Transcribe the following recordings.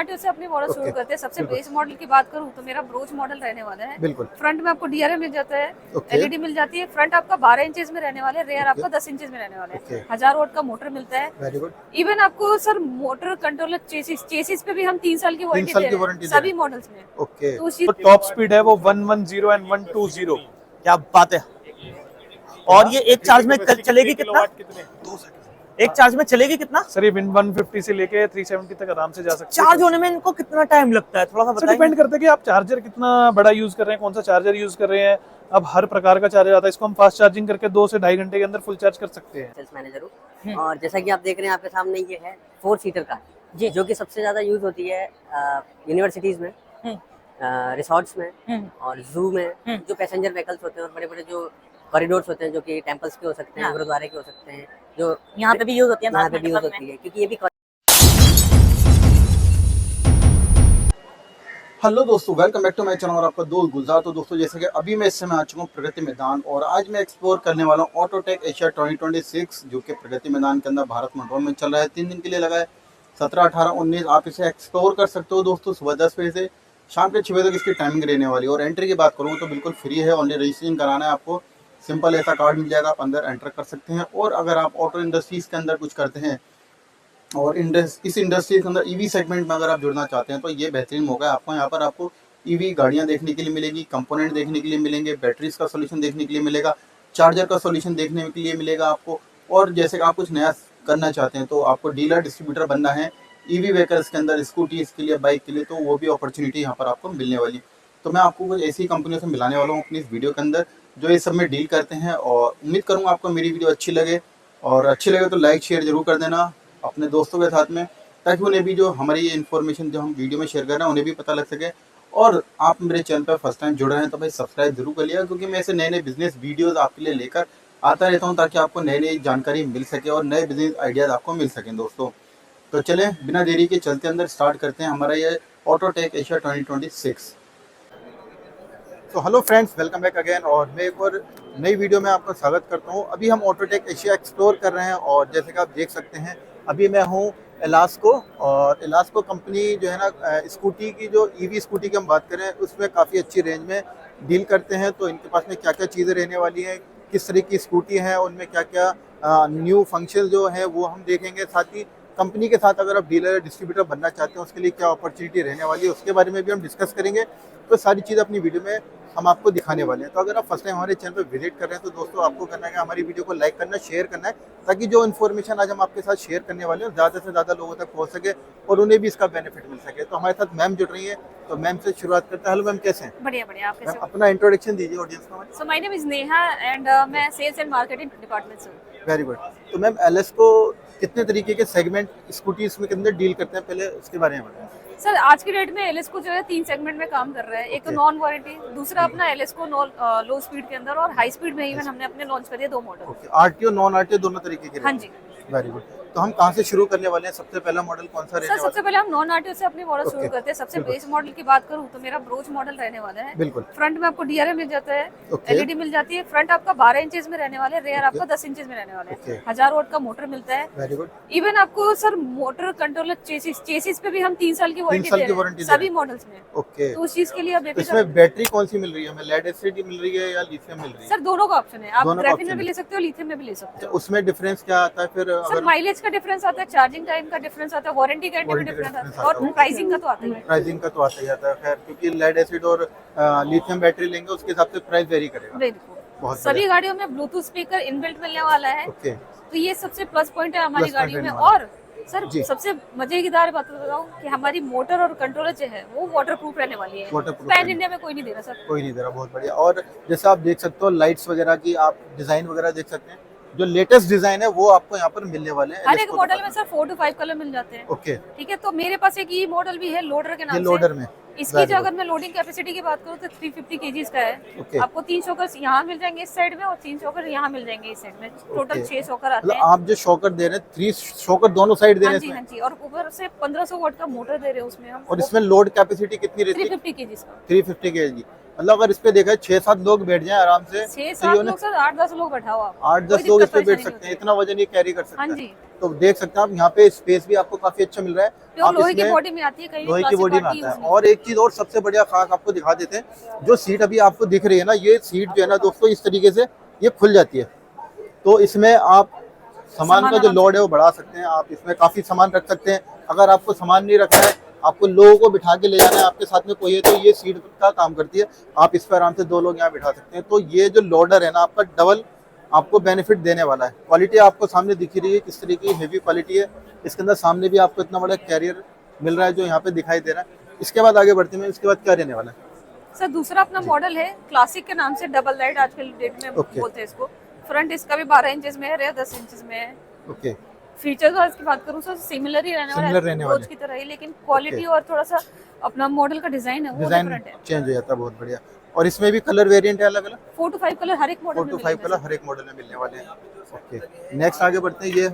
RTO से अपनी model शुरू करते हैं। सबसे बेस मॉडल की बात करूँ तो मेरा ब्रोच मॉडल रहने वाला है। बिल्कुल। फ्रंट में आपको डीआरएल मिल जाता है, एलईडी मिल जाती है। फ्रंट आपका 12 इंचेस में रहने वाला है, रेयर आपका 10 इंचेस में रहने वाला है। 1000 वोल्ट का मोटर मिलता है। Very good. इवन आपको सर मोटर कंट्रोलर चेसिस पे भी हम 3 साल की वारंटी दे रहे हैं सभी मॉडल्स में। ओके। तो टॉप स्पीड है वो 110 एंड 120। क्या बात है। और ये एक चार्ज में चलेगी कितना? एक चार्ज में चलेगी कितना? सर ये 150 से लेके 370 तक आराम से जा सकते हैं। चार्ज होने में इनको कितना टाइम लगता है, थोड़ा सा बताइए। डिपेंड करता है कि आप चार्जर कितना बड़ा यूज कर रहे हैं, कौन सा चार्जर यूज कर रहे हैं। अब हर प्रकार का चार्जर आता है, इसको हम फास्ट चार्जिंग करके 2 से 2.5 घंटे के अंदर फुल चार्ज कर सकते हैं। सेल्स मैनेजर हूँ और जैसा कि आप देख रहे हैं आपके सामने ये है 4 सीटर कार जो कि सबसे ज्यादा यूज होती है यूनिवर्सिटीज में, रिसोर्ट्स में और जू में, जो पैसेंजर व्हीकल्स होते हैं और बड़े बड़े जो कॉरिडोर्स होते हैं जो कि टेम्पल्स के हो सकते हैं, गुरुद्वारे के हो सकते हैं, जो यहाँ पे भी यूज होती है। यहाँ पे भी यूज होती है क्योंकि ये भी। हेलो दोस्तों, welcome back to my channel और आपका दोस्त गुलजार। तो दोस्तों जैसे कि अभी मैं इस समय आ चुका हूँ प्रगति मैदान और आज मैं एक्सप्लोर करने वाला हूँ ऑटोटेक एशिया 2026 जो कि प्रगति मैदान के अंदर भारत मंडल में चल रहा है। 3 दिन के लिए लगा है, 17, 18, 19 आप इसे एक्सप्लोर कर सकते हो दोस्तों। सुबह 10 बजे से शाम के 6 बजे तक इसकी टाइमिंग रहने वाली है। और एंट्री की बात करूँ तो बिल्कुल फ्री है, ओनली रजिस्ट्रेशन कराना है आपको। सिंपल ऐसा कार्ड मिल जाएगा, आप अंदर एंटर कर सकते हैं। और अगर आप ऑटो इंडस्ट्रीज़ के अंदर कुछ करते हैं और इस इंडस्ट्री के अंदर ईवी सेगमेंट में अगर आप जुड़ना चाहते हैं तो ये बेहतरीन मौका है आपको। यहाँ पर आपको ईवी गाड़ियाँ देखने के लिए मिलेगी, कंपोनेंट देखने के लिए मिलेंगे, बैटरीज का सोल्यूशन देखने के लिए मिलेगा, चार्जर का सोल्यूशन देखने के लिए मिलेगा आपको। और जैसे कि आप कुछ नया करना चाहते हैं तो आपको डीलर डिस्ट्रीब्यूटर बनना है ईवी व्हीकल्स के अंदर, स्कूटीज़ के लिए, बाइक के लिए, तो वो भी अपॉर्चुनिटी यहाँ पर आपको मिलने वाली है। तो मैं आपको कुछ ऐसी कंपनियों से मिलाने वाला हूँ अपनी इस वीडियो के अंदर जो ये सब में डील करते हैं। और उम्मीद करूँगा आपको मेरी वीडियो अच्छी लगे, और अच्छी लगे तो लाइक शेयर जरूर कर देना अपने दोस्तों के साथ में, ताकि उन्हें भी जो हमारी ये इन्फॉर्मेशन जो हम वीडियो में शेयर कर रहे हैं उन्हें भी पता लग सके। और आप मेरे चैनल पर फर्स्ट टाइम जुड़ रहे हैं तो भाई सब्सक्राइब जरूर कर लिया, क्योंकि मैं ऐसे नए नए बिजनेस वीडियोस आपके लिए लेकर आता रहता हूं ताकि आपको नई नई जानकारी मिल सके और नए बिजनेस आइडियाज आपको मिल सकें दोस्तों। तो चलें बिना देरी के चलते अंदर स्टार्ट करते हैं हमारा ये ऑटोटेक एशिया 2026। तो hello friends, welcome back again और मैं एक और नई वीडियो में आपका स्वागत करता हूं। अभी हम ऑटोटेक एशिया एक्सप्लोर कर रहे हैं और जैसे कि आप देख सकते हैं अभी मैं हूं एलास्को। और एलास्को कंपनी जो है ना, स्कूटी की जो ईवी स्कूटी की हम बात करें उसमें काफ़ी अच्छी रेंज में डील करते हैं। तो इनके पास में क्या क्या चीज़ें रहने वाली हैं, किस तरह की स्कूटी है, उनमें क्या क्या न्यू फंक्शन जो है वो हम देखेंगे। साथ ही कंपनी के साथ अगर आप डीलर डिस्ट्रीब्यूटर बनना चाहते हैं उसके लिए क्या अपॉर्चुनिटी रहने वाली है उसके बारे में भी हम डिस्कस करेंगे। तो सारी चीज़ अपनी वीडियो में हम आपको दिखाने वाले हैं। तो अगर आप फर्स्ट टाइम हमारे चैनल पर विजिट कर रहे हैं तो दोस्तों आपको करना है कि हमारी वीडियो को लाइक करना है, शेयर करना है, ताकि जो इन्फॉर्मेशन आज हम आपके साथ शेयर करने वाले हैं ज़्यादा से ज़्यादा लोगों तक पहुंच सके और उन्हें भी इसका बेनिफिट मिल सके। तो हमारे साथ मैम जुड़ रही है, तो मैम से शुरुआत करते हैं। हेलो मैम, कैसे हैं? बढ़िया बढ़िया। आप कैसे? अपना इंट्रोडक्शन दीजिए ऑडियंस को। So my name is Neha and मैं सेल्स एंड मार्केटिंग डिपार्टमेंट से हूँ। Very good. तो मैम एलास्को कितने तरीके के सेगमेंट स्कूटीज में कितने डील करते हैं, पहले उसके बारे में बताएं। सर आज की डेट में एलएसको जो है 3 सेगमेंट में काम कर रहा है। एक तो नॉन वारंटी, दूसरा अपना एलएसको लो स्पीड के अंदर, और हाई स्पीड में इवन हमने अपने लॉन्च करिए 2 मॉडल। आरटीओ नॉन आरटीओ दोनों तरीके के? हाँ जी। Very good. तो हम कहाँ से शुरू करने वाले हैं? सबसे पहला मॉडल कौन सा रहने वाला है? सबसे पहले हम नॉन आरटीओ से अपनी मॉडल शुरू करते हैं। सबसे बेस मॉडल की बात करूँ तो मेरा ब्रोच मॉडल रहने वाला है। बिल्कुल। फ्रंट में आपको डीआरएल मिल जाता है, एलईडी मिल जाती है। फ्रंट आपका 12 इंचेस में रहने वाला है, रेयर आपका 10 इंचेस में रहने वाला है। 1000 वोल्ट का मोटर मिलता है। Very good. इवन आपको सर मोटर कंट्रोलर चेसिस पे भी हम 3 साल की वारंटी दे रहे हैं सभी मॉडल्स में। ओके। तो उस चीज के लिए आप इसमें बैटरी कौन सी मिल रही है हमें? लेड एसिड मिल रही है या लिथियम मिल रही है? सर दोनों का ऑप्शन है, आप ग्राफीन में भी ले सकते हो, लिथियम में भी ले सकते हो। उसमें डिफरेंस क्या आता है फिर? सर माइलेज का डिफरेंस आता है, चार्जिंग टाइम का डिफरेंस आता है, वारंटी गारंटी में डिफरेंस आता है, और प्राइसिंग का तो आता ही है। प्राइसिंग का तो आता ही आता है खैर, क्योंकि लेड एसिड और लिथियम बैटरी लेंगे उसके हिसाब से प्राइस वेरी करेगा। बिल्कुल। सभी गाड़ियों में ब्लूटूथ स्पीकर इनबिल्ट मिलने वाला है। तो ये सबसे प्लस पॉइंट है हमारी गाड़ियों में। और सर सबसे मजेदार बात बताऊं कि हमारी मोटर और कंट्रोलर जो है वो वाटरप्रूफ रहने वाली है। पैन इंडिया में कोई नहीं दे रहा सर। कोई नहीं दे रहा, बहुत बढ़िया। और जैसे आप देख सकते हो लाइट्स वगैरह की आप डिजाइन वगैरह देख सकते हैं, जो लेटेस्ट डिजाइन है वो आपको यहाँ पर मिलने वाले हैं। हर एक मॉडल में सर 4 to 5 कलर मिल जाते हैं। ओके। ठीक है, तो मेरे पास एक ये मॉडल भी है लोडर के नाम से। लोडर में इसकी जो अगर मैं लोडिंग कैपेसिटी की बात करूँ तो 350 kgs का है। आपको 3 शॉकर यहाँ मिल जाएंगे इस साइड में और 3 शॉकर यहाँ मिल जाएंगे इस साइड में। टोटल 6 शॉकर आते हैं। आप जो शॉकर दे रहे हैं 3 शॉकर दोनों साइड दे रहे हैं? हाँ जी। और ऊपर से 1500 वाट का मोटर दे रहे हैं उसमें हम। और इसमें लोड कैपेसिटी कितनी रहती है? 350 kgs का। 350 kg। मतलब अगर इस पे देखा 6-7 लोग बैठ जाएं आराम से। 6-7 लोग सर, 8-10 लोग बैठा हो आप। 8-10 लोग इस पे बैठ सकते हैं, इतना वजन ये कैरी कर सकते हैं। हाँ जी। तो देख सकते हैं आप यहाँ पे स्पेस भी आपको काफी अच्छा मिल रहा है। प्योर आप लोहे की इसमें बॉडी में आती है, कहीं लोहे की plastic बॉडी में पार्टी आता use है। नहीं। और एक चीज और सबसे बढ़िया खास आपको दिखा देते हैं, जो सीट अभी आपको दिख रही है ना, ये सीट जो है ना दोस्तों इस तरीके से ये खुल जाती है, तो इसमें आप सामान का जो आराम लोड है वो बढ़ा सकते हैं। आप इसमें काफी सामान रख सकते हैं। अगर आपको सामान नहीं रखना है, आपको लोगों को बिठा के ले जाना है, आपके साथ में कोई है, तो ये सीट का काम करती है। आप इस पर आराम से 2 लोग यहाँ बिठा सकते हैं। तो ये जो लोडर है ना आपका डबल आपको बेनिफिट देने वाला है। क्वालिटी आपको सामने दिख ही रही है किस तरीके की हेवी क्वालिटी है। इसके अंदर सामने भी आपको इतना बड़ा कैरियर मिल रहा है जो यहाँ पे दिखाई दे रहा है। इसके बाद आगे बढ़ते हैं, इसके बाद क्या रहने वाला है? सर दूसरा अपना मॉडल है क्लासिक के नाम से, डबल लाइट आजकल डेट में Okay. बोलते हैं इसको। फ्रंट इसका भी 12 इंचेस में है, रेयर 10 इंचेस में है। ओके, फीचर्स और इसकी बात करूँ सर सिमिलर ही रहने वाला Similar रहने है वाले। रोज की तरह ही, लेकिन क्वालिटी और थोड़ा सा अपना मॉडल का डिजाइन है वो डिजाइन डिफरेंट है। चेंज हो जाता है, बहुत बढ़िया। और इसमें भी कलर वेरिएंट है अलग अलग, 4 to 5 कलर हर एक मॉडल 4 में to 5 मिलेंगे कलर हर एक मॉडल में मिलने वाले हैं। ओके, नेक्स्ट आगे बढ़ते हैं। ये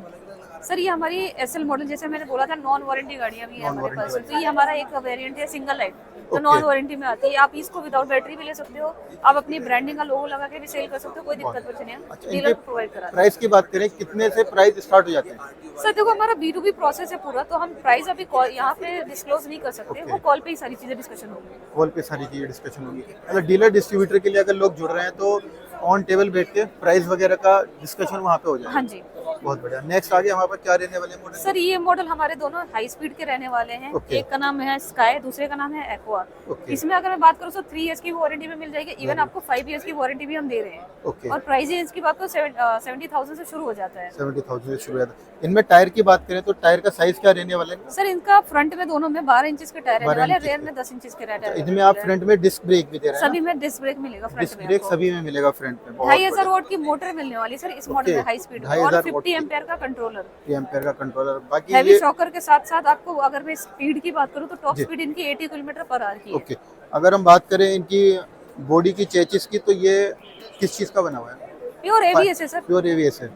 सर ये हमारी एसएल मॉडल, जैसे मैंने बोला था नॉन वारंटी गाड़ियां भी है हमारे Non-warranty पास। तो ये हमारा एक वेरिएंट है सिंगल लाइट, तो Okay. नॉन वारंटी में आती है। आप इसको विदाउट बैटरी भी ले सकते हो, आप अपनी ब्रांडिंग का लोगो लगा के भी सेल कर सकते हो, कोई दिक्कत कुछ नहीं है। अच्छा, डीलर इनके प्रोवाइड करा। प्राइस की बात करें, कितने से प्राइस स्टार्ट हो जाते हैं? सर देखो हमारा B2B प्रोसेस है पूरा, तो हम प्राइस अभी यहाँ पे डिस्क्लोज नहीं कर सकते। Okay. वो कॉल पे ही सारी चीजें डिस्कशन होगी। कॉल पे सारी चीजें डिस्कशन होगी। अगर डीलर डिस्ट्रीब्यूटर के लिए अगर लोग जुड़ रहे हैं तो ऑन टेबल बैठ के प्राइस वगैरह का डिस्कशन वहाँ पे हो जाए। हाँ जी बहुत बढ़िया। नेक्स्ट आगे हमारे पास क्या रहने वाले मॉडल? सर ये मॉडल हमारे दोनों हाई स्पीड के रहने वाले हैं। Okay. एक का नाम है स्काई, दूसरे का नाम है एक्वा। Okay. इसमें अगर मैं बात करूँ तो 3 इयर्स की वारंटी में मिल जाएगी, इवन आपको 5 इयर्स की वारंटी भी हम दे रहे हैं। ओके, और प्राइस इसकी बात करो 70,000 से शुरू हो जाता है। 70,000 से शुरू हो जाता है। इनमें टायर की बात करें तो टायर का साइज क्या रहने वाले हैं? सर इनका फ्रंट में दोनों में 12 इंचेस के टायर रहने 12 वाले हैं, इंचेस रेयर के। में 10 इंचेस के टायर रहने इनमें आप वाले हैं। फ्रंट में डिस्क ब्रेक भी दे रहे हैं सभी में डिस्क ब्रेक मिलेगा ना? फ्रंट डिस्क में ब्रेक आपको। सभी में मिलेगा फ्रंट में। 2500 वोल्ट की मोटर मिलने वाली है सर इस मॉडल में, Okay. हाई स्पीड 2500 और वोल्ट 50 की। एम्पेयर का कंट्रोलर, एम्पेयर का कंट्रोलर। बाकी हैवी ये शॉकर के साथ साथ आपको अगर मैं स्पीड की बात करूँ तो टॉप जी। स्पीड इनकी 80 किलोमीटर पर आवर की है। ओके, अगर हम बात करें इनकी बॉडी की चेचिस की, तो ये किस चीज का बना हुआ है? प्योर एबीएस है सर। प्योर एवीएस है,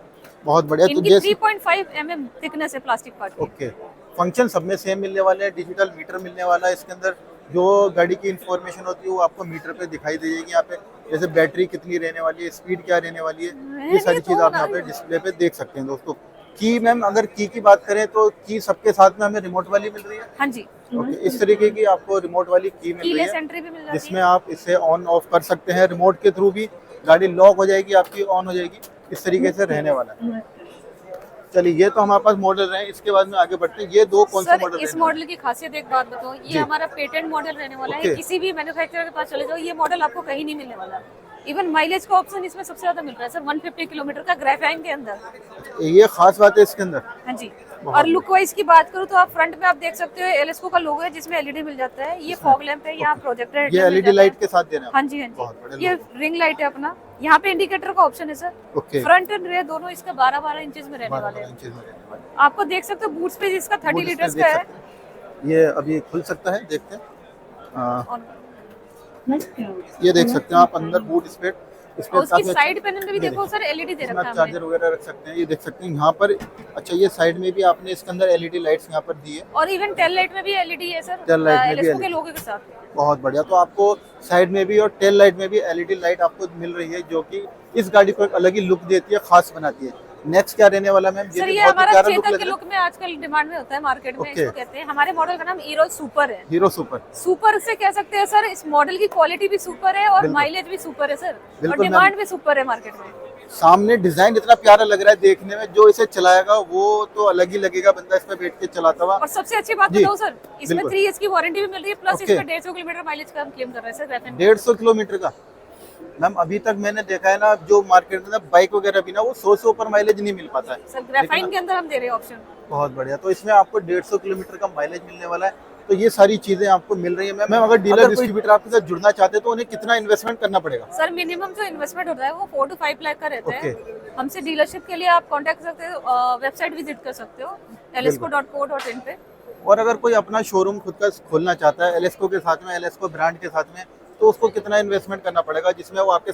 बहुत बढ़िया। तो इनकी जैसे 3.5 mm थिकनेस है प्लास्टिक पार्ट की। ओके, फंक्शन सब में सेम मिलने वाले हैं। डिजिटल मीटर मिलने वाला है इसके अंदर। जो गाड़ी की इंफॉर्मेशन होती है वो आपको मीटर पे दिखाई दे जाएगी यहाँ पे, जैसे बैटरी कितनी रहने वाली है, स्पीड क्या रहने वाली है, ये सारी चीज आप यहाँ पे डिस्प्ले पे देख सकते हैं दोस्तों। की मैम, अगर की बात करें तो की सबके साथ में हमें रिमोट वाली मिल रही है। हाँ जी, ओके, इस तरीके की आपको रिमोट वाली की मिल रही कीलेस है, एंट्री भी मिल जाती जिसमें है। आप इसे ऑन ऑफ कर सकते हैं रिमोट के थ्रू भी। गाड़ी लॉक हो जाएगी आपकी, ऑन हो जाएगी, इस तरीके से रहने वाला है। चलिए, ये तो हमारे पास मॉडल रहे। इसके बाद में आगे बढ़ते हैं। ये दो कौन से सर मॉडल? इस मॉडल की खासियत एक बात बताओ, जी। ये हमारा पेटेंट मॉडल रहने वाला है। ओके। किसी भी मैन्युफैक्चरर के पास चले जाओ, ये मॉडल आपको कहीं नहीं मिलने वाला। इवन माइलेज का ऑप्शन इसमें सबसे ज्यादा मिल रहा है सर, 150 किलोमीटर का ग्रेफाइन के अंदर। ये खास बात है इसके अंदर। हाँ जी। और लुक वाइज की बात करूँ तो आप फ्रंट में आप देख सकते हो एलएसको का लोगो है, जिसमें एलईडी मिल जाता है। ये फॉग लैंप है, यहाँ प्रोजेक्टर ये एलईडी लाइट के साथ देना है। हाँ जी हाँ बहुत जी, बढ़िया ये रिंग लाइट है अपना। यहाँ पे इंडिकेटर का ऑप्शन है sir. Okay, front and rear दोनों इसका 12-12 इंचेस में रहने वाले 12 हैं। इंचेस में रहने वाले। आपको देख सकते हो बूट स्पेस इसका 30 बूट लीटर्स स्पेस का देख है। सकते हैं। ये अभी खुल सकता है, देखते हैं। और ये देख सकते हैं आप अंदर बूट स्पेस। और उसकी साइड पैनल में भी देखो सर एलईडी दे इसमें रखा है आप हमने। चार्जर वगैरह रख सकते हैं। ये देख सकते हैं यहाँ पर। अच्छा, ये साइड में भी आपने इसके अंदर एलईडी लाइट्स यहाँ पर दी है। और इवन टेल लाइट में भी एलईडी है सर, टेल लाइट में भी एलएसको के LED लोगो के साथ। बहुत बढ़िया। तो आपको साइड में भी और टेल लाइट में भी एलईडी लाइट आपको मिल रही है, जो कि इस गाड़ी को एक अलग ही लुक देती है, खास बनाती है। नेक्स्ट क्या रहने वाला मैम? सर भी ये बहुत ही हमारा प्यारा लुक चेतक लग के रहा लुक में आजकल डिमांड में होता है मार्केट में, ओके। इसको कहते हैं। हमारे मॉडल का नाम हीरो सुपर है। है। Hero super. सुपर से कह सकते हैं सर, इस मॉडल की क्वालिटी भी सुपर है और बिल्कुल। माइलेज भी सुपर है सर, और बिल्कुल डिमांड मैम। भी सुपर है मार्केट में। सामने डिजाइन इतना प्यारा लग रहा है देखने में, जो इसे चलाएगा वो तो अलग ही लगेगा, बंदा इस पे बैठ के चलाता हुआ। और सबसे अच्छी बात जी, बताओ सर, इसमें बिल्कुल। 3 इयर्स की वारंटी भी मिल रही है, प्लस ओके। इसमें 150 किलोमीटर माइलेज का हम क्लेम कर रहे हैं सर ग्रेफाइन। 150 किलोमीटर का मैम? अभी तक मैंने देखा है ना, जो मार्केट में बाइक वगैरह भी ना, वो 100 से ऊपर माइलेज नहीं मिल पाता है। सर ग्रेफाइन के अंदर हम दे रहे हैं ऑप्शन। बहुत बढ़िया। तो इसमें आपको 150 किलोमीटर का माइलेज मिलने वाला है। तो ये सारी चीजें आपको मिल रही है मैम। अगर डीलर डिस्ट्रीब्यूटर आपके साथ जुड़ना चाहते हैं तो उन्हें कितना इन्वेस्टमेंट करना पड़ेगा? सर मिनिमम जो इन्वेस्टमेंट होता है वो 4 to 5 लाख का रहता है। ओके। हमसे डीलरशिप के लिए आप कांटेक्ट कर सकते हो, वेबसाइट विजिट कर सकते हो lsco.co.in पे। और अगर कोई अपना शोरूम खुद का खोलना चाहता है एलएसको के साथ में, एलएसको ब्रांड के साथ में, तो उसको कितना इन्वेस्टमेंट करना पड़ेगा जिसमें वो आपके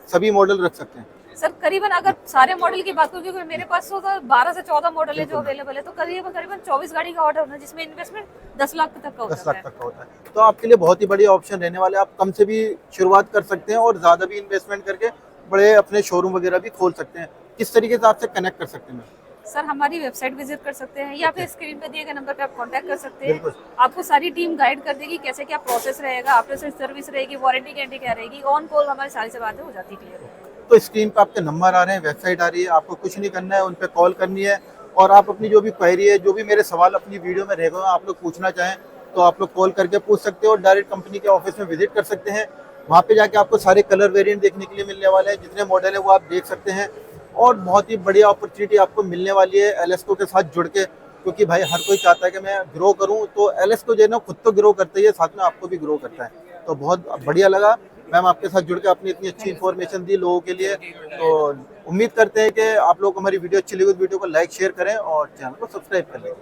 सभी मॉडल रख सकते हैं? सर करीबन अगर सारे मॉडल की बात करूँ, क्योंकि मेरे पास तो 12 से 14 मॉडल है जो अवेलेबल है, तो करीबन 24 गाड़ी का ऑर्डर होना है, जिसमें इन्वेस्टमेंट 10 लाख तक का हो 10 जाता लाख है। तक का होता है। तो आपके लिए बहुत ही बढ़िया ऑप्शन रहने वाले। आप कम से भी शुरुआत कर सकते हैं और ज्यादा भी इन्वेस्टमेंट करके बड़े अपने शोरूम वगैरह भी खोल सकते हैं। किस तरीके से आपसे कनेक्ट कर सकते हैं? सर हमारी वेबसाइट विजिट कर सकते हैं या फिर स्क्रीन पे दिए गए नंबर पे आप कांटेक्ट कर सकते बिल्कुल। हैं। आपको सारी टीम गाइड कर देगी कैसे क्या प्रोसेस रहेगा, आफ्टर सेल सर्विस रहेगी, वारंटी गारंटी क्या रहेगी, ऑन कॉल हमारी सारी से बातें हो जाती है क्लियर। तो स्क्रीन पे आपके नंबर आ रहे हैं, वेबसाइट आ रही है, आपको कुछ नहीं करना है, उन पे कॉल करनी है और आप अपनी जो भी क्वेरी है, जो भी मेरे सवाल अपनी वीडियो में रह गए आप लोग पूछना चाहें तो आप लोग कॉल करके पूछ सकते हो और डायरेक्ट कंपनी के ऑफिस में विजिट कर सकते हैं। वहाँ पे जाके आपको सारे कलर वेरिएंट देखने के लिए मिलने वाले हैं, जितने मॉडल है वो आप देख सकते हैं और बहुत ही बढ़िया अपॉर्चुनिटी आपको मिलने वाली है एलएसको के साथ जुड़ के, क्योंकि भाई हर कोई चाहता है कि मैं ग्रो करूं, तो एलएसको जो है ना खुद तो ग्रो करता ही है, साथ में आपको भी ग्रो करता है। तो बहुत बढ़िया लगा मैम आपके साथ जुड़ के, आपने इतनी अच्छी इन्फॉर्मेशन दी लोगों के लिए। तो उम्मीद करते हैं कि आप लोग को हमारी वीडियो अच्छी लगी, वीडियो को लाइक शेयर करें और चैनल को सब्सक्राइब कर लें।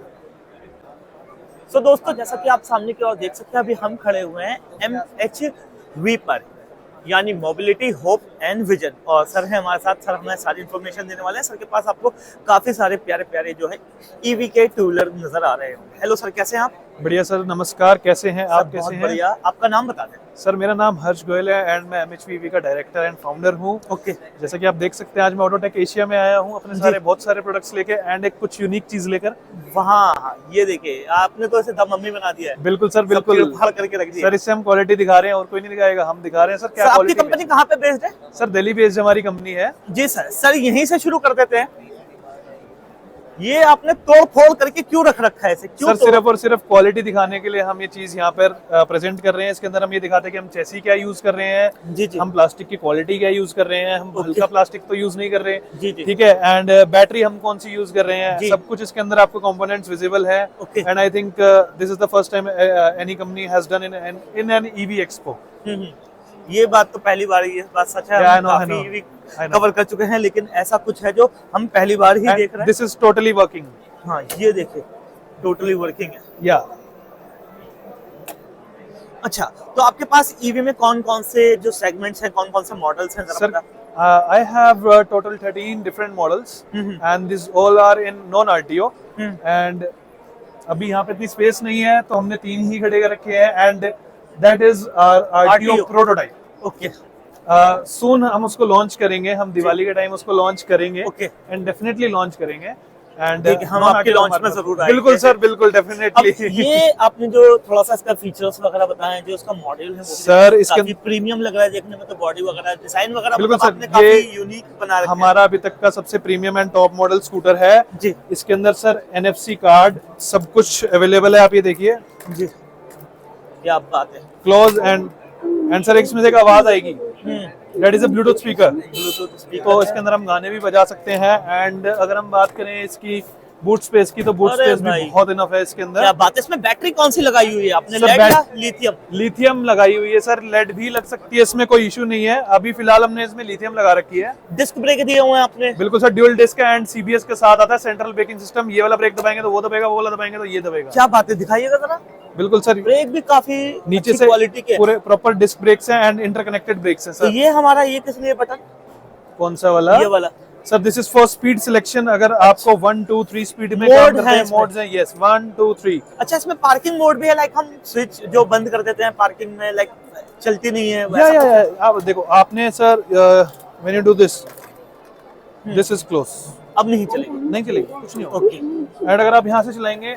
तो दोस्तों जैसा कि आप सामने की ओर देख सकते हैं, अभी हम खड़े हुए हैं MHV पर, यानी मोबिलिटी होप एंड विजन, और सर है हमारे साथ। सर हमें सारी इन्फॉर्मेशन देने वाले हैं। सर के पास आपको काफी सारे प्यारे प्यारे जो है ईवी के टू व्हीलर नजर आ रहे हैं। हेलो सर, कैसे हैं आप? बढ़िया सर, नमस्कार, कैसे हैं आप? बहुत कैसे हैं? बढ़िया। आपका नाम बता दें। सर मेरा नाम हर्ष गोयल है एंड मैं MHV का डायरेक्टर एंड फाउंडर हूँ। ओके। जैसा कि आप देख सकते हैं आज मैं ऑटोटेक एशिया में आया हूँ अपने बहुत सारे प्रोडक्ट्स लेके एंड एक कुछ यूनिक चीज लेकर। वहाँ ये देखिए, आपने तो ऐसे दम मम्मी बना दिया है। बिल्कुल सर, बिल्कुल फाड़ करके रख दिया सर। इससे हम क्वालिटी दिखा रहे हैं और कोई नहीं दिखाएगा, हम दिखा रहे हैं सर क्या आपकी क्वालिटी कंपनी कहाँ पे बेस्ड है? सर दिल्ली बेस्ड हमारी कंपनी है। जी सर। सर यहीं से शुरू कर देते हैं। ये आपने तोड़ फोड़ करके क्यों रख रखा है इसे? क्यों सर सिर्फ और सिर्फ क्वालिटी दिखाने के लिए हम ये चीज यहाँ पर प्रेजेंट कर रहे हैं। इसके अंदर हम ये दिखाते हैं कि हम चेसी क्या यूज कर रहे हैं, जी जी। हम प्लास्टिक की क्वालिटी क्या यूज कर रहे हैं, हम हल्का प्लास्टिक तो यूज नहीं कर रहे हैं, जी जी। ठीक है, एंड बैटरी हम कौन सी यूज कर रहे हैं, जी। सब कुछ इसके अंदर आपको कंपोनेंट्स विजिबल है। And I think this is the first time any company has done in an EV expo. ये बात तो पहली बार, ये बात सच है। Yeah, हम काफी कवर कर चुके हैं, लेकिन ऐसा कुछ है जो हम पहली बार ही देख रहे हैं। This is totally working. हाँ ये देखिए, टोटली वर्किंग है। या अच्छा, तो आपके पास ईवी में कौन कौन से जो सेगमेंट्स हैं, कौन कौन से मॉडल्स हैं? Sir I have total 13 different models and these all are in non RTO and अभी यहाँ पे इतनी स्पेस नहीं है तो हमने 3 ही खड़े कर रखे हैं and that is RTO prototype. Okay. Soon हम उसको लॉन्च करेंगे, हम दिवाली के टाइम उसको लॉन्च करेंगे Okay. एंड डेफिनेटली लॉन्च करेंगे एंड हम आपके लॉन्च में जरूर आएंगे। बिल्कुल सर, बिल्कुल अब डेफिनेटली। ये आपने जो थोड़ा सा इसका फीचर्स वगैरह बताए, जो इसका मॉडल है, वो सर, इसके काफी प्रीमियम लग रहा है देखने में, तो बॉडी वगैरह, डिजाइन वगैरह बिल्कुल मतलब सर, आपने काफी ये यूनिक बना रखा है। हमारा अभी तक का सबसे premium and top model scooter है जी। इसके अंदर सर NFC कार्ड सब कुछ अवेलेबल है, आप ये देखिए जी, क्या बात है। क्लोज एंड सर इसमें से एक आवाज आएगी, that is a Bluetooth speaker. Bluetooth speaker, तो इसके अंदर हम गाने भी बजा सकते हैं एंड अगर हम बात करें इसकी बूट स्पेस की तो बूट अरे स्पेस भाई, भी बहुत इनफ है इसके क्या अंदर। बात है। इसमें बैटरी कौन सी लगाई हुई है आपने? सर, लेड या लिथियम? लिथियम लगाई हुई है सर, लेड भी लग सकती है, इसमें कोई इशू नहीं है। अभी फिलहाल हमने इसमें लिथियम लगा रखी है। डिस्क ब्रेक दिए हुए हैं आपने? बिल्कुल sir, dual disc and CBS के साथ आता है, सेंट्रल ब्रेकिंग सिस्टम। ये वाला ब्रेक दबाएंगे तो वो दबेगा, वो वाला दबाएंगे तो ये दबेगा। क्या बात है, दिखाइएगा जरा। बिल्कुल सर, ब्रेक भी काफी नीचे अच्छी से क्वालिटी के। पूरे प्रॉपर डिस्क ब्रेक्स हैं एंड इंटरकनेक्टेड ब्रेक्स हैं तो सर। ये हमारा, ये किस लिए बटन? कौन सा वाला? ये वाला sir this is for speed selection. अगर आपको 1 2 3 स्पीड में Mode काम करते है हैं, इसमें। मोड्स हैं, यस 1 2 3। अच्छा, इसमें पार्किंग मोड भी है, लाइक हम स्विच जो बंद कर देते हैं पार्किंग में, लाइक चलती नहीं है या वैसा कुछ है? आप देखो, आपने sir when you do this is close, अब नहीं चलेगी? नहीं चलेगी, कुछ नहीं होगा। ओके। एंड अगर आप यहाँ से चलाएंगे,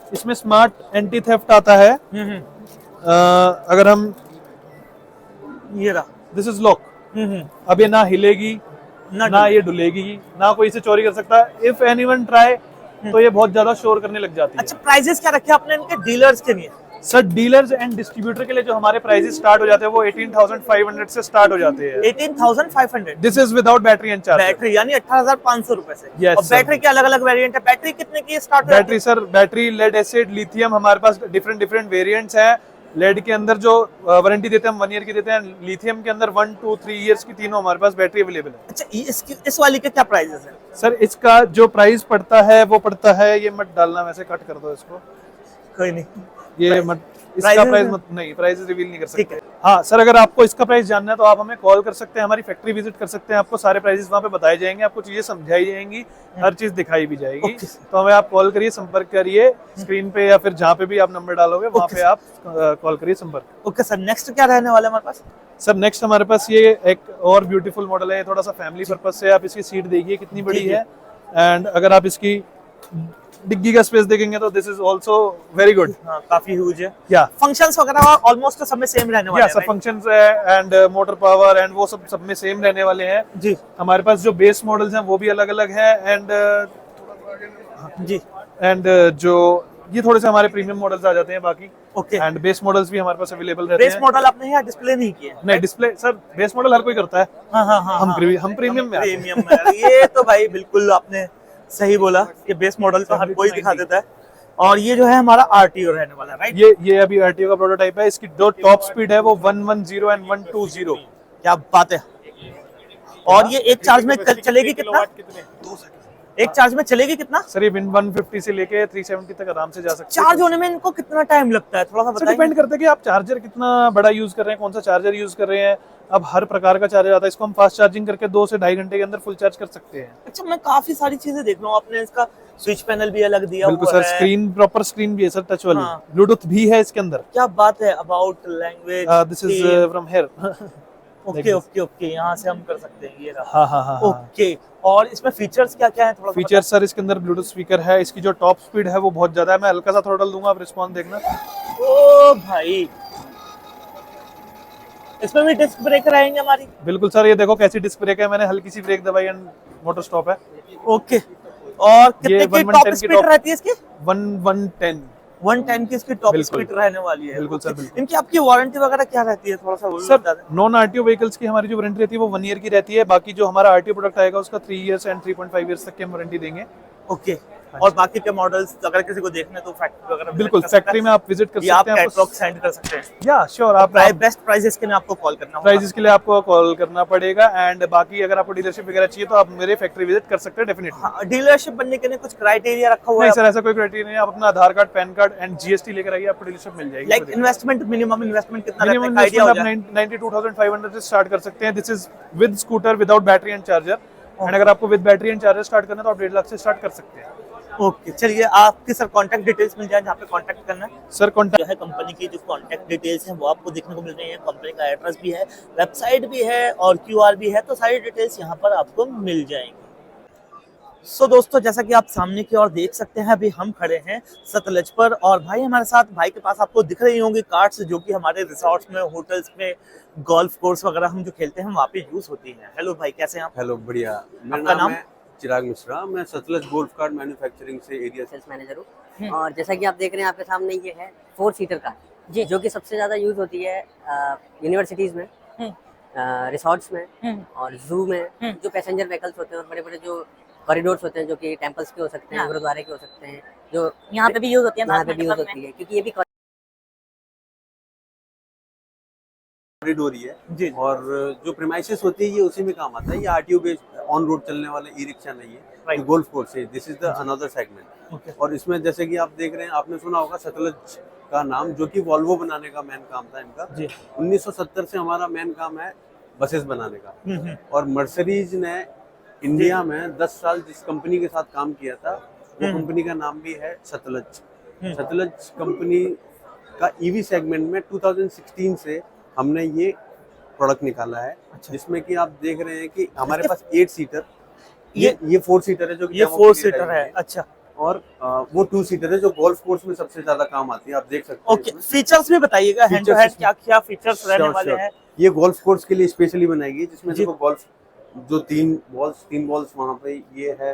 इसमें स्मार्ट एंटी थेफ्ट आता है। अगर हम ये रहा। दिस इज लॉक, अब ये ना हिलेगी ना ये डुलेगी, ना कोई इसे चोरी कर सकता है। इफ एनीवन ट्राई तो ये बहुत ज्यादा शोर करने लग जाती है। अच्छा, प्राइजेस क्या रखे आपने इनके डीलर्स के लिए? सर डीलर्स एंड डिस्ट्रीब्यूटर के लिए जो हमारे प्राइसेस स्टार्ट हो जाते हैं वो 18,500 से स्टार्ट हो जाते हैं। 18,500। This is without battery and charger. Battery यानी 18,500 रुपए से। Yes, और sir. बैटरी के अलग अलग वेरिएंट है। बैटरी कितने की start? Battery sir, battery lead acid, lithium, हमारे पास डिफरेंट वेरिएंट्स हैं। लेड के अंदर जो वारंटी देते हैं हम 1 ईयर की देते हैं, लिथियम के अंदर 1 2 3 इयर्स की तीनों हमारे पास बैटरी अवेलेबल है। अच्छा, इस वाली के क्या प्राइजेस है? सर इसका जो प्राइस पड़ता है वो पड़ता है, ये मत डालना, वैसे कट कर दो इसको, कोई नहीं, ये मत, इसका Prices प्राइस है? मत, नहीं प्राइस रिवील नहीं कर ठीक सकते। है। हाँ सर, अगर आपको इसका प्राइस जानना है तो आप हमें कॉल कर सकते हैं, हमारी फैक्ट्री विजिट कर सकते हैं, आपको सारे प्राइसेस वहाँ पे बताए जाएंगे, आपको चीजें समझाई जाएंगी, हर चीज दिखाई भी जाएगी। तो हमें आप कॉल करिए, संपर्क करिए, स्क्रीन पे या फिर जहाँ पे भी आप नंबर डालोगे वहाँ पे आप कॉल करिए, संपर्क। ओके सर, नेक्स्ट क्या रहने वाला है हमारे पास? सर नेक्स्ट हमारे पास ये एक और ब्यूटीफुल मॉडल है, थोड़ा सा फैमिली पर्पज से। आप इसकी सीट देखिए कितनी बड़ी जी, है एंड अगर आप इसकी डिग्गी का स्पेस देखेंगे तो this is also very good. हाँ, काफी ह्यूज है। या फंक्शंस वगैरह ऑलमोस्ट सब में सेम रहने वाले या हैं, सब right? फंक्शंस है एंड मोटर पावर एंड वो सब में सेम रहने वाले हैं जी हमारे पास। जो बेस मॉडल्स हैं वो भी अलग अलग है एंड जी। जो ये थोड़े से हमारे प्रीमियम मॉडल्स आ जाते हैं बाकी। ओके। एंड बेस मॉडल्स भी हमारे पास अवेलेबल रहते बेस हैं। मॉडल आपने यहाँ डिस्प्ले नहीं किए? नहीं डिस्प्ले सर बेस मॉडल हर कोई करता है। हाँ हाँ हाँ, हम प्रीमियम में आते हैं। प्रीमियम में ये तो भाई बिल्कुल आपने सही बोला कि बेस मॉडल तो हर कोई दिखा देता है। और ये जो है हमारा आरटीओ रहने वाला है, राइट? ये अभी आरटीओ का प्रोटोटाइप है। इसकी जो टॉप स्पीड है वो 110 एंड 120। क्या बात है। और ये एक चार्ज में चलेगी कितना? एक चार्ज में चलेगी कितना? सर ये 150 से लेके 370 तक आराम से जा सकते हैं। चार्ज होने में इनको कितना टाइम लगता है, थोड़ा सा सर बताइए। डिपेंड करता है कि आप चार्जर कितना बड़ा यूज कर रहे हैं, कौन सा चार्जर यूज कर रहे हैं। अब हर प्रकार का चार्जर आता है। इसको हम फास्ट चार्जिंग करके 2 से 2.5 घंटे के अंदर फुल चार्ज कर सकते हैं। अच्छा, मैं काफी सारी चीजें देख रहा हूँ। आपने इसका स्विच पैनल भी अलग दिया बिल्कुल हुआ सर, है। स्क्रीन प्रॉपर स्क्रीन भी है सर, टच वाली। हाँ। ब्लूटूथ भी है इसके अंदर। क्या बात है। About language this is from here. Okay okay okay, यहाँ से हम कर सकते हैं ये रहा। हाँ हाँ हाँ। ओके। और इसमें फीचर्स क्या क्या है, थोड़ा सा फीचर सर इसके अंदर ब्लूटूथ स्पीकर है। इसकी जो टॉप स्पीड है वो बहुत ज्यादा है। मैं हल्का सा थ्रॉटल दूंगा, आप रिस्पॉन्स देखना। ओ भाई, इसमें भी डिस्क ब्रेक रहेंगे हमारी? बिल्कुल सर, ये देखो कैसी डिस्क ब्रेक है। मैंने हल्की सी ब्रेक दबाई एंड मोटर स्टॉप है। ओके। और कितने की 110 टॉप की स्पीड रहती है इसकी? 110। 110 की इसकी टॉप बिल्कुल। स्पीड रहने वाली है। बिल्कुल सर, बिल्कुल। इनकी आपकी वारंटी वगैरह क्या रहती है, थोड़ा सा वो भी बता सर दें। नॉन आरटीओ व्हीकल्स की हमारी जो वारंटी रहती है वो 1 ईयर की रहती है। बाकी जो हमारा आरटीओ प्रोडक्ट आएगा उसका 3 इयर्स एंड 3.5 इयर्स तक की हम वारंटी देंगे। ओके। और बाकी के मॉडल्स अगर किसी को देखना है तो फैक्ट्री वगैरह visit बिल्कुल कर सकता फैक्ट्री है। में आप विजिट कर या आप सकते हैं। कैटलॉग सेंड कर सकते हैं। या श्योर, आप बेस्ट प्राइसेस के लिए आपको कॉल करना होगा। प्राइजेस के लिए आपको कॉल करना पड़ेगा। एंड बाकी अगर आपको डीलरशिप वगैरह चाहिए तो आप मेरे फैक्ट्री विजिट कर सकते हैं डेफिनेटली। हाँ, डीलरशिप बनने के लिए कुछ क्राइटेरिया रखा हुआ नहीं है? सर ऐसा कोई क्राइटेरिया नहीं है। आप अपना Aadhaar card, PAN card and GST लेकर आइए, आपको डीलरशिप मिल जाएगी। लाइक इन्वेस्टमेंट, मिनिमम इन्वेस्टमेंट कितना रहता है, मिनिमम आइडिया हो जाए? आप 92,500 से स्टार्ट कर सकते हैं। This is with scooter without battery and charger. And अगर आपको with battery and charger start करना है तो आप 1.5 लाख से स्टार्ट कर सकते हैं। ओके, चलिए आपकी सर कांटेक्ट डिटेल्स मिल जाए जहाँ पे कांटेक्ट करना है। सर कॉन्टैक्ट जो है कंपनी की जो कांटेक्ट डिटेल्स हैं वो आपको देखने को मिल रही है। कंपनी का एड्रेस भी है, वेबसाइट भी है और क्यूआर भी है, तो सारी डिटेल्स यहाँ पर आपको मिल जाएंगी। सो दोस्तों, जैसा कि आप सामने की ओर देख सकते हैं, अभी हम खड़े हैं सतलज पर और भाई हमारे साथ, भाई के पास आपको दिख रही होंगी कार्ड्स जो कि हमारे रिसोर्ट्स में, होटल्स में, गोल्फ कोर्स वगैरह हम जो खेलते हैं वहाँ पे यूज होती हैं। हेलो भाई, कैसे हैं आप? हेलो, बढ़िया। मेरा आपका नाम नाम? है चिराग मिश्रा। मैं सतलज गोल्फ कार्ड मैन्युफैक्चरिंग से एरिया सेल्स मैनेजर हूँ। और जैसा कि आप देख रहे हैं आपके सामने, ये है 4 सीटर कार जो कि सबसे ज़्यादा यूज़ होती है यूनिवर्सिटीज़ में, रिसोर्ट्स में और जू में। जो पैसेंजर व्हीकल्स होते हैं और बड़े बड़े जो कॉरिडोर्स होते हैं, जो कि टेम्पल्स के हो सकते हैं, गुरुद्वारे के हो सकते हैं, जो यहाँ पे भी यूज होती है। यहाँ पे भी यूज़ होती है, क्योंकि ये भी कॉरिडोर ही है। जी। और जो प्रीमाइसेस होती है ये उसी में काम आता है। ये आरटीओ बेस्ड ऑन रोड चलने वाला ई रिक्शा नहीं है। Right. ये गोल्फ कोर्स है। This is the another segment. Okay. और इसमें जैसे कि आप देख रहे हैं, आपने सुना होगा सतलज का नाम, जो कि वॉल्वो बनाने का मेन काम था इनका। जी। 1970 से हमारा मेन काम है बसेस बनाने का। हम्म। और मर्सरीज ने इंडिया में 10 साल जिस कंपनी के साथ काम किया था, वो कंपनी का नाम भी है सतलज। सतलज कंपनी का ईवी सेगमेंट में 2016 से हमने ये प्रोडक्ट निकाला है। जिसमें कि आप देख रहे हैं कि हमारे पास 8 सीटर, ये 4 सीटर है जो कि ये demo 4 के लिए सीटर है। ready अच्छा। और वो 2 सीटर है जो गोल्फ कोर्स में सबसे ज्यादा काम आती है। आप देख सकते हैं ओके, इसमें। फीचर्स भी बताइएगा, हैंड टू Features हैंड इसमें- क्या क्या फीचर्स रहने Sure, वाले sure. हैं। ये गोल्फ कोर्स के लिए स्पेशली बनाई गई, जिसमें जी। देखो गोल्फ जो 3 बॉल्स वहाँ पे ये है,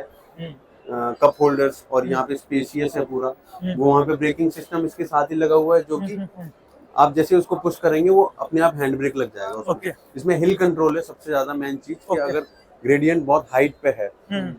कप होल्डर्स, और यहाँ पे स्पेसियस है पूरा। वो वहाँ पे ब्रेकिंग सिस्टम इसके साथ ही लगा हुआ है, जो कि आप जैसे उसको पुश करेंगे वो अपने आप हैंड ब्रेक लग जाएगा उसमें। ओके। इसमें हिल कंट्रोल है सबसे ज्यादा मेन चीज, कि ओके। अगर ग्रेडियंट बहुत हाइट पे है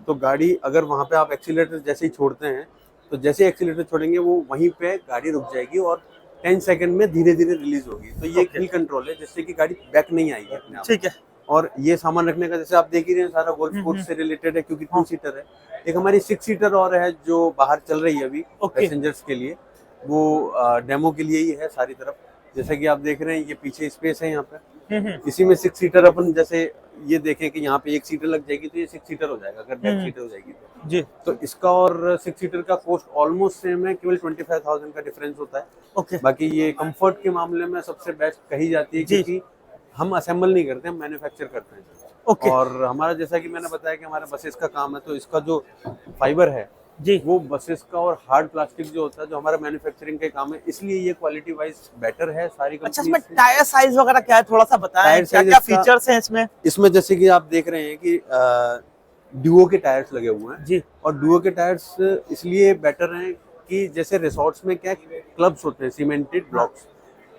तो गाड़ी, अगर वहाँ पे आप एक्सीलरेटर जैसे ही छोड़ते हैं, तो जैसे एक्सीलरेटर छोड़ेंगे वो वहीं पे गाड़ी रुक जाएगी और 10 सेकंड में धीरे धीरे रिलीज होगी। तो ये एक ओके। हिल कंट्रोल है, जिससे कि गाड़ी बैक नहीं आएगी अपने आप। ठीक है। और ये सामान रखने का, जैसे आप देख ही रहे हैं, सारा गोल्फ कोर्स से रिलेटेड है, क्योंकि 2 सीटर है। एक हमारी 6 सीटर और है जो बाहर चल रही है अभी ओके। पैसेंजर्स के लिए। वो डेमो के लिए ही है सारी तरफ। जैसे कि आप देख रहे हैं, ये पीछे स्पेस है यहाँ पे। इसी में 6 सीटर अपन, जैसे ये देखें कि यहाँ पे 1 सीटर लग जाएगी तो ये 6 सीटर हो जाएगा, अगर 10 सीटर हो जाएगी तो। जी। तो इसका और 6 सीटर का कॉस्ट ऑलमोस्ट सेम है, केवल 25,000 का डिफरेंस होता है। ओके। बाकी ये कंफर्ट के मामले में सबसे बेस्ट कही जाती है, जी। क्योंकि हम असेंबल नहीं करते, हम मैन्युफैक्चर करते हैं। ओके। और हमारा जैसा कि मैंने बताया कि हमारा बसेस का काम है, तो इसका जो फाइबर है जी, वो बसेस का और हार्ड प्लास्टिक जो होता है जो हमारा मैन्युफैक्चरिंग का काम है, इसलिए ये क्वालिटी वाइज बेटर है सारी अच्छा कंपनी इसमें टायर साइज वगैरह क्या है, थोड़ा सा बताएं, टायर क्या साइज क्या इसका- फीचर्स हैं इसमें? इसमें जैसे कि आप देख रहे हैं कि डुओ के टायर्स लगे हुए हैं जी, और डुओ के टायर्स इसलिए बेटर हैं कि जैसे रिसोर्ट्स में क्या क्लब्स होते हैं सीमेंटेड ब्लॉक्स,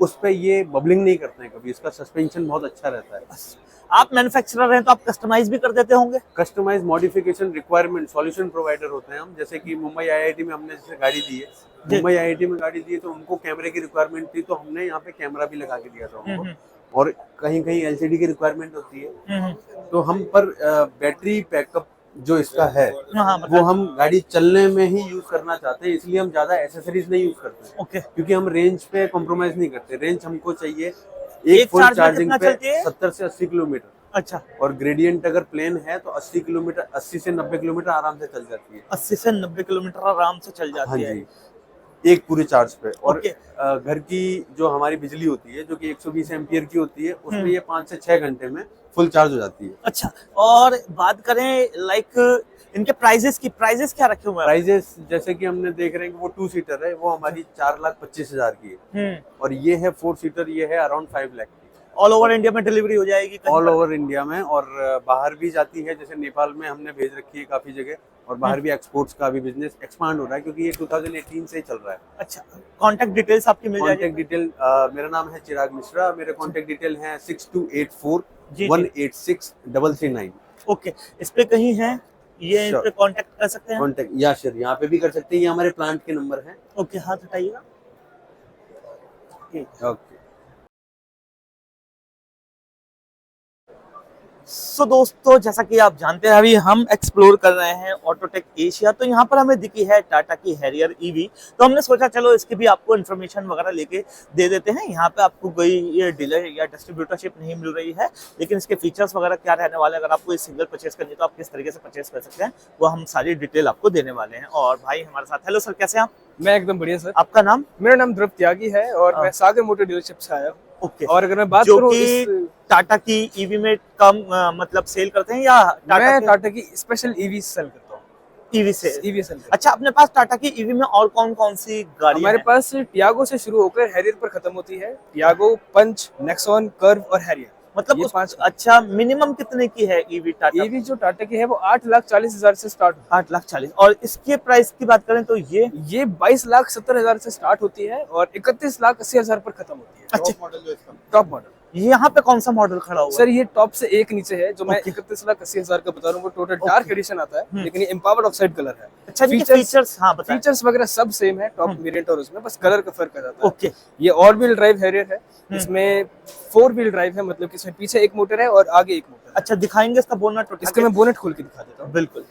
उस पे ये बबलिंग नहीं करते हैं कभी, इसका सस्पेंशन बहुत अच्छा रहता है। आप मैन्युफैक्चरर हैं तो आप कस्टमाइज भी कर देते होंगे? Customise modification requirement solution provider होते हैं हम, जैसे कि मुंबई आईआईटी में हमने जैसे गाड़ी दी है, जी। मुंबई आईआईटी में गाड़ी दी है तो उनको कैमरे की रिक्वायरमेंट थी, तो हमने यहाँ पे कैमरा भी लगा के दिया था उनको, और कहीं कहीं एलसीडी की रिक्वायरमेंट होती है, तो हम पर बैटरी बैकअप जो इसका है हाँ, वो हम गाड़ी चलने में ही यूज करना चाहते हैं, इसलिए हम ज्यादा एसेसरीज नहीं यूज करते ओके। क्योंकि हम रेंज पे कॉम्प्रोमाइज नहीं करते। रेंज हमको चाहिए एक एक फुल चार्ज में चार्जिंग कितना पे चलती है? 70 से 80 किलोमीटर, अच्छा, और ग्रेडियंट अगर प्लेन है तो 80 किलोमीटर, 80 से 90 किलोमीटर आराम से चल जाती है। 80 से 90 किलोमीटर आराम से चल हाँ जाती है। जी, एक पूरे चार्ज पे। और ओके। घर की जो हमारी बिजली होती है जो कि 120 एम्पियर की होती है, उसमें ये 5 से 6 घंटे में फुल चार्ज हो जाती है। अच्छा, और बात करें लाइक इनके प्राइजेस की, प्राइजेस क्या रखे हुए हैं? प्राइजेस जैसे कि हमने देख रहे हैं कि वो 2 सीटर है, वो हमारी 4,25,000 की है, और ये है 4 सीटर, ये है अराउंड 5 लाख की। ऑल ओवर इंडिया में डिलीवरी हो जाएगी कहीं ऑल पर? ओवर इंडिया में, और बाहर भी जाती है, जैसे नेपाल में हमने भेज रखी है काफी जगह, और बाहर भी एक्सपोर्ट्स का भी बिजनेस एक्सपांड हो रहा है क्योंकि ये 2018 से ही चल रहा है। अच्छा, कांटेक्ट डिटेल्स आपकी मिल जाएगी? कॉन्टेक्ट डिटेल मेरा नाम है चिराग मिश्रा, मेरे कॉन्टेक्ट डिटेल है 6284 जी। 186 339। ओके, इस पे कहीं है ये, इन Sure. पे कांटेक्ट कर सकते हैं? कॉन्टेक्ट या सर यहाँ पे भी कर सकते हैं, ये हमारे प्लांट के नंबर हैं। ओके, हाथ हटाइएगा। ओके। सो दोस्तों, जैसा कि आप जानते हैं अभी हम एक्सप्लोर कर रहे हैं ऑटोटेक एशिया, तो यहाँ पर हमें दिखी है टाटा की हैरियर ईवी, तो हमने सोचा चलो इसकी भी आपको इन्फॉर्मेशन वगैरह लेके दे देते हैं। यहाँ पे आपको कोई ये डीलर या डिस्ट्रीब्यूटरशिप नहीं मिल रही है, लेकिन इसके फीचर्स वगैरह क्या रहने वाले हैं, अगर आपको ये सिंगल परचेस करनी है तो आप किस तरीके से परचेस कर सकते हैं, वो हम सारी डिटेल आपको देने वाले हैं। और भाई हमारे साथ, हेलो सर, कैसे हैं आप? मैं एकदम बढ़िया सर। आपका नाम? मेरा नाम ध्रुव त्यागी है और हाँ। मैं सागर मोटर डीलरशिप से आया हूँ। ओके। और अगर मैं बात जो करूँ कि टाटा की ईवी में कम मतलब सेल करते हैं, या मैं के टाटा की स्पेशल ईवी सेल करता हूँ। ईवी से? ईवी सेल करता अच्छा, अपने पास टाटा की ईवी में और कौन कौन सी हूँ। गाड़ी हमारे पास टियागो से शुरू होकर हैरियर पर खत्म होती है। टियागो, पंच, नेक्सॉन, कर्व और हैरियर, मतलब ये उस, 5। अच्छा, मिनिमम कितने की है ईवी टाटा? ईवी जो टाटा की है वो 8,40,000 से स्टार्ट होती 8,40,000। और इसके प्राइस की बात करें तो ये है। ये 22,70,000 से स्टार्ट होती है और 31,80,000 पर खत्म होती है। अच्छा, मॉडल जो इसका टॉप मॉडल यहाँ पे कौन सा मॉडल खड़ा हुआ सर, ये टॉप से एक नीचे है जो मैं Okay. 31,80,000 का बता रहा हूँ। वो टोटल डार्क एडिशन आता है, लेकिन ये एम्पावर्ड ऑक्साइड कलर है। अच्छा, इनके Features- फीचर्स हाँ बताएं। फीचर्स वगैरह सब सेम है टॉप वेरिएंट और उसमें, बस कलर का फर्क आ जाता है। ओके। ये ऑल व्हील ड्राइव हैरियर है, इसमें 4 व्हील ड्राइव है, मतलब कि इसमें पीछे एक मोटर है और आगे एक मोटर है। अच्छा, दिखाएंगे इसका बोनट उठा इसका के? मैं बोनेट खोल के दिखा देता हूँ। बिल्कुल।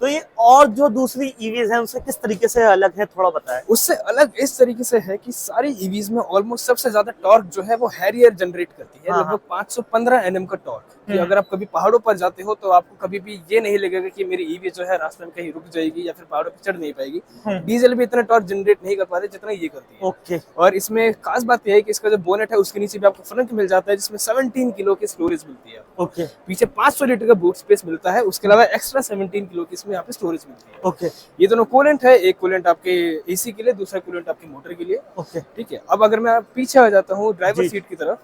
तो ये और जो दूसरी ईवीज हैं उनसे किस तरीके से अलग है, थोड़ा बताएं। उससे अलग इस तरीके से है कि सारी ईवीज में ऑलमोस्ट सबसे ज्यादा टॉर्क जो है वो हैरियर जनरेट करती है, हाँ, लगभग 515 एनएम का टॉर्क। कि अगर आप कभी पहाड़ों पर जाते हो तो आपको कभी भी ये नहीं लगेगा कि मेरी ईवी जो है रास्ते में कहीं रुक जाएगी या फिर पहाड़ों पर चढ़ नहीं पाएगी। डीजल भी इतना टॉर्क जनरेट नहीं कर पाते जितना ये करती है। ओके। और इसमें खास बात यह है कि इसका जो बोनेट है उसके नीचे भी आपको फ्रंट मिल जाता है, जिसमें 17 किलो की स्टोरेज मिलती है। ओके। पीछे 500 लीटर का बूट स्पेस मिलता है, उसके अलावा एक्स्ट्रा 17 किलो की इसमें यहाँ पे स्टोरेज मिलती है। ओके। ये दोनों कूलेंट है, एक कूलेंट आपके एसी के लिए, दूसरा कूलेंट आपकी मोटर के लिए। ओके। ठीक है, अब अगर मैं पीछे आ जाता हूँ ड्राइवर जी। सीट की तरफ,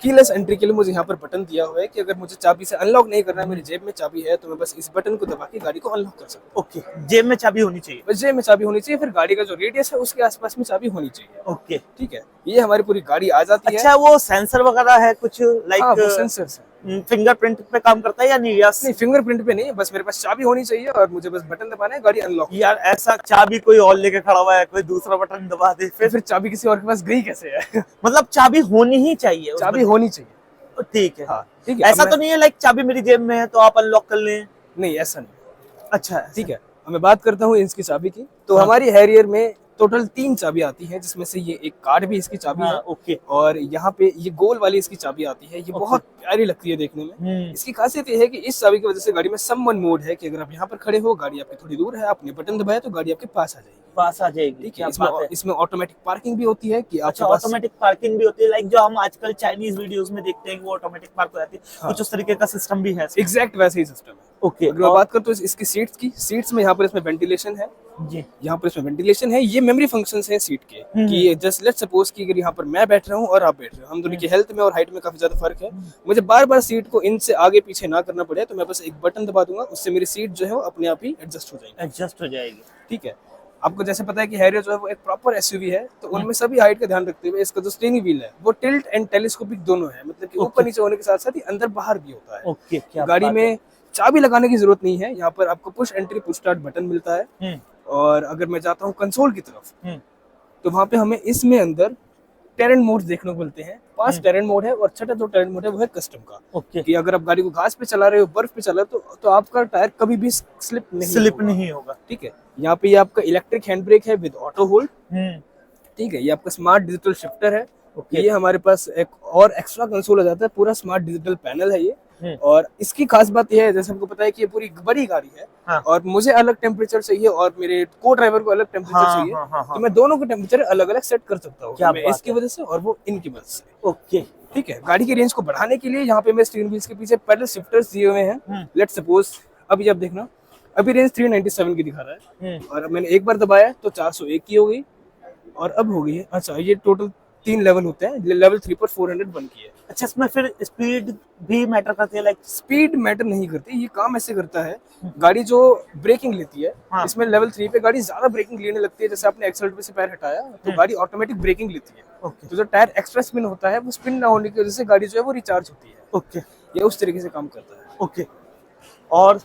कीलेस एंट्री के लिए मुझे यहाँ पर बटन दिया हुआ है कि अगर मुझे चाबी से अनलॉक नहीं करना है, मेरी जेब में चाबी है, तो मैं बस इस बटन को दबा के गाड़ी को अनलॉक कर सकता हूँ। ओके, जेब में चाबी होनी चाहिए? बस जेब में चाबी होनी चाहिए, फिर गाड़ी का जो रेडियस है उसके आसपास में चाबी होनी चाहिए। ओके। ठीक है, ये हमारी पूरी गाड़ी आ जाती है। अच्छा, वो सेंसर वगैरह है कुछ, हाँ, वो लाइक सेंसर्स है। फिंगरप्रिंट पे काम करता है या नहीं? या नहीं, फिंगरप्रिंट पे नहीं, बस मेरे पास चाबी होनी चाहिए और मुझे बस बटन दबाना है, गाड़ी अनलॉक। यार, ऐसा चाबी कोई और लेके खड़ा हुआ है, कोई दूसरा बटन दबा दे फिर चाबी किसी और के पास गई कैसे है? मतलब चाबी होनी ही चाहिए उस चाबी होनी चाहिए। बटन- ठीक है। हाँ, ठीक है। ऐसा अब तो नहीं है लाइक चाबी मेरी जेब में है तो आप अनलॉक कर लें? नहीं, ऐसा नहीं। अच्छा, ठीक है, अब मैं बात करता हूँ इसकी चाबी की। तो हाँ। हमारी हैरियर में टोटल 3 चाबी आती है, जिसमें से ये एक कार्ड भी इसकी चाबी हाँ, है। ओके। और यहाँ पे ये गोल वाली इसकी चाबी आती है, ये बहुत प्यारी लगती है देखने में। इसकी खासियत ये है कि इस चाबी की वजह से गाड़ी में समवन मोड है कि अगर आप यहाँ पर खड़े हो, गाड़ी आपकी थोड़ी दूर है, आपने बटन दबाया तो गाड़ी आपके पास आ जाएगी। पास आ जाएगी। ठीक क्या है, बात है। इसमें ऑटोमेटिक पार्किंग भी होती है कि अच्छा, आपके पास ऑटोमेटिक पार्किंग भी होती है, लाइक जो हम आजकल चाइनीज वीडियोस में देखते हैं कि वो ऑटोमेटिक पार्क हो जाती है, हाँ। कुछ उस तरीके का सिस्टम भी है। एग्जैक्ट वैसे ही सिस्टम है। ओके। अगर मैं बात करूँ तो इसकी सीट्स की, सीट्स में यहाँ पर इसमें वेंटिलेशन है, जी। यहाँ पर इसमें वेंटिलेशन है। ये मेमोरी फंक्शंस हैं सीट के कि जस्ट लेट्स सपोज कि अगर यहाँ पर मैं बैठ रहा हूँ और आप बैठ रहे हो, हम दोनों की हेल्थ में और हाइट में काफी ज्यादा फर्क है, मुझे बार बार सीट को इनसे आगे पीछे ना करना पड़े, तो मैं बस एक बटन दबा दूंगा, उससे मेरी सीट जो है वो अपने आप ही एडजस्ट हो जाएगी। एडजस्ट हो जाएगी। ठीक है। आपको जैसे पता है कि हैरियर जो है वो एक प्रॉपर एसयूवी है, तो उनमें सभी हाइट का ध्यान रखते हुए इसका जो स्टीयरिंग व्हील है वो टिल्ट एंड टेलीस्कोपिक दोनों है, मतलब कि ऊपर नीचे होने के साथ साथ ही अंदर बाहर भी होता है। ओके। क्या गाड़ी में चाबी लगाने की जरूरत नहीं है, यहाँ पर आपको push entry push start button मिलता है। और अगर मैं जाता हूँ कंसोल की तरफ, तो वहां पे हमें इसमें अंदर टेरेन मोड देखने को मिलते हैं। 5 टेरेन मोड है और छठा जो टेरेन मोड है वो है कस्टम का। ओके। कि अगर आप गाड़ी को घास पे चला रहे हो, बर्फ पे चला रहे हो, तो आपका टायर कभी भी स्लिप नहीं होगा। ठीक है। यहाँ पे ये आपका इलेक्ट्रिक हैंड ब्रेक है विद ऑटो होल्ड। ठीक है। ये आपका स्मार्ट डिजिटल शिफ्टर है। ये हमारे पास एक और एक्स्ट्रा कंसोल आ जाता है, पूरा स्मार्ट डिजिटल पैनल है ये। और इसकी खास बात यह है, जैसे हमको पता है कि ये पूरी बड़ी गाड़ी है। हाँ। और मुझे अलग टेम्परेचर चाहिए और मेरे को ड्राइवर को अलग टेम्परेचर चाहिए। तो मैं दोनों के टेम्परेचर अलग अलग सेट कर सकता हूँ, मैं इसकी वजह से और वो इनकी वजह से। ओके। ठीक है। गाड़ी की रेंज को बढ़ाने के लिए यहाँ पे मैं स्टीयरिंग व्हील्स के पीछे पैडल शिफ्टर्स दिए हुए हैं। लेट्स सपोज अभी आप देखना, अभी रेंज 397 की दिखा रहा है, और अब मैंने एक बार दबाया तो 401 की हो गई, और अब हो गई है। अच्छा, ये टोटल 3 लेवल होते हैं, लेवल 3 पर 401 की है। अच्छा, इसमें फिर स्पीड भी मैटर करती है? लाइक स्पीड मैटर नहीं करती, ये काम ऐसे करता है, गाड़ी जो ब्रेकिंग लेती है, इसमें लेवल 3 पे गाड़ी ज्यादा ब्रेकिंग लेने लगती है। जैसे आपने एक्सेलरेटर से पैर हटाया तो गाड़ी ऑटोमेटिक ब्रेकिंग लेती है। तो जो टायर एक्स्ट्रा स्पिन होता है, वो स्पिन ना होने की वजह से गाड़ी जो है वो रिचार्ज होती है। ओके। ये उस तरीके से काम करता है। ओके। और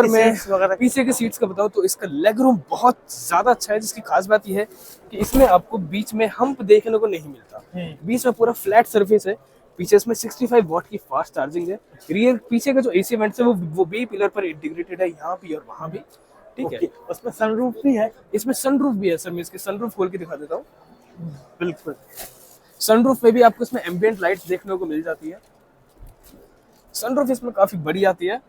मैं पीछे की सीट्स का बताऊं तो इसका लेग रूम बहुत ज्यादा अच्छा है, जिसकी खास बात यह है कि इसमें आपको बीच में हम्प देखने को नहीं मिलता। बीच में पूरा फ्लैट सरफेस है। पीछे इसमें 65 वॉट की फास्ट चार्जिंग है। रियर पीछे का जो एसी वेंट्स है वो बी पिलर पर इंटीग्रेटेड है, यहाँ भी और वहाँ भी। ठीक है। उसमें सनरूफ भी है? इसमें सनरूफ भी है सर, मैं इसके सनरूफ खोल के दिखा देता हूँ। बिल्कुल। सनरूफ में भी आपको इसमें एम्बिएंट लाइट्स देखने को मिल जाती है। सनरूफ इसमें काफी बड़ी आती है।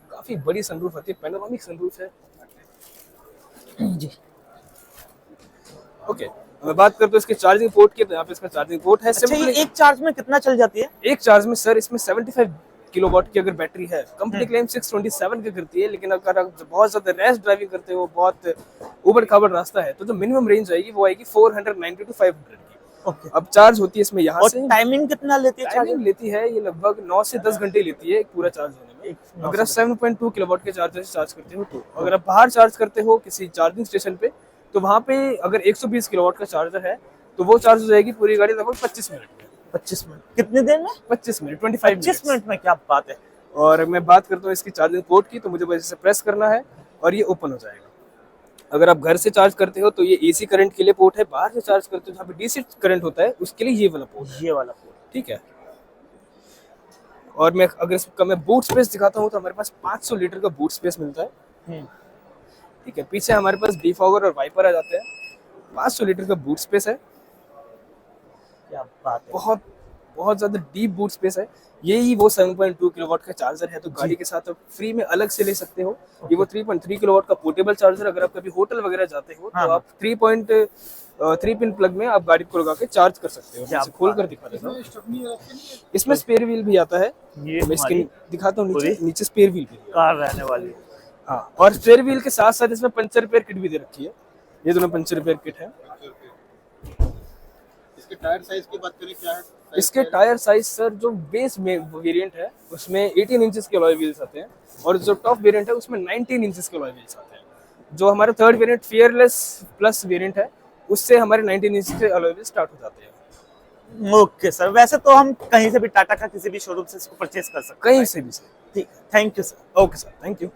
काफी बड़ी सनरूफ आती है, पैनोरामिक सनरूफ है जी। ओके। मैं बात करता हूँ इसके चार्जिंग पोर्ट की, तो यहाँ पे इसका चार्जिंग पोर्ट है। अच्छा, ये एक चार्ज में कितना चल जाती है? एक चार्ज में सर इसमें 75 किलोवाट की अगर बैटरी है, कंपनी क्लेम 627 की करती है, लेकिन अगर आप बहुत ज्यादा रैश ड्राइविंग करते हो, बहुत उबड़ खाबड़ रास्ता है, तो जो मिनिमम रेंज आएगी वो आएगी 490 to 500 की। ओके। अब चार्ज होती है इसमें यहाँ से। टाइमिंग कितना लेती है? टाइमिंग लेती है ये लगभग 9 से 10 घंटे लेती है पूरा चार्ज होने में। अगर आप 7.2 किलोवाट के चार्जर से चार्ज करते हो, तो अगर आप बाहर चार्ज करते हो किसी चार्जिंग स्टेशन पे, तो वहाँ पे अगर 120 किलोवाट का चार्जर है, तो वो चार्ज हो जाएगी पूरी गाड़ी लगभग 25 मिनट में। 25 मिनट? कितने देर में? 25 मिनट, 25 मिनट में। क्या बात है। और मैं बात करता हूँ इसकी चार्जिंग पोर्ट की, तो मुझे बस इसे प्रेस करना है और ये ओपन हो जाएगा। अगर आप घर से चार्ज करते हो तो ये एसी करंट के लिए पोर्ट है, बाहर से चार्ज करते हो जहाँ पे डीसी करंट होता है उसके लिए ये वाला पोर्ट। ये वाला पोर्ट। ठीक है। और मैं अगर इसका मैं बूट स्पेस दिखाता हूँ तो हमारे पास 500 लीटर का बूट स्पेस मिलता है। ठीक है। पीछे हमारे पास डिफॉगर और वाइपर आ जाते हैं। 500 लीटर का बूट स्पेस है। क्या बात है। बहुत बहुत ज्यादा डीप बूट स्पेस है। यही वो 7.2 किलोवाट का चार्जर है, तो गाड़ी के साथ आप फ्री में अलग से ले सकते हो। ये वो 3.3 किलोवाट का पोर्टेबल चार्जर, अगर आप कभी होटल वगैरह जाते हो तो आप 3 पिन प्लग में आप गाड़ी को लगा के चार्ज कर सकते हो। जैसे खोल कर दिखा देता हूँ। इसमें स्पेयर व्हील भी आता है, मैं इसकी दिखाता हूँ। नीचे स्पेयर व्हील भी कार रहने वाली। हाँ, और स्पेयर व्हील के साथ साथ इसमें पंचर रिपेयर किट भी दे रखी है। ये दोनों पंचर रिपेयर किट है। इसके टायर साइज की बात करें क्या है? इसके टायर साइज सर जो बेस में वेरिएंट है उसमें 18 इंचेस के अलॉय व्हील्स आते हैं, और जो टॉप वेरिएंट है उसमें 19 इंचेस के अलॉय व्हील्स आते हैं। जो हमारा third variant fearless plus variant है, उससे हमारे 19 इंच के अलॉय व्हील्स स्टार्ट हो जाते हैं। ओके सर, वैसे तो हम कहीं से भी टाटा का किसी भी शोरूम से इसको परचेज कर सकते हैं? कहीं से भी सर। ठीक है, thank you sir. Okay sir, thank you.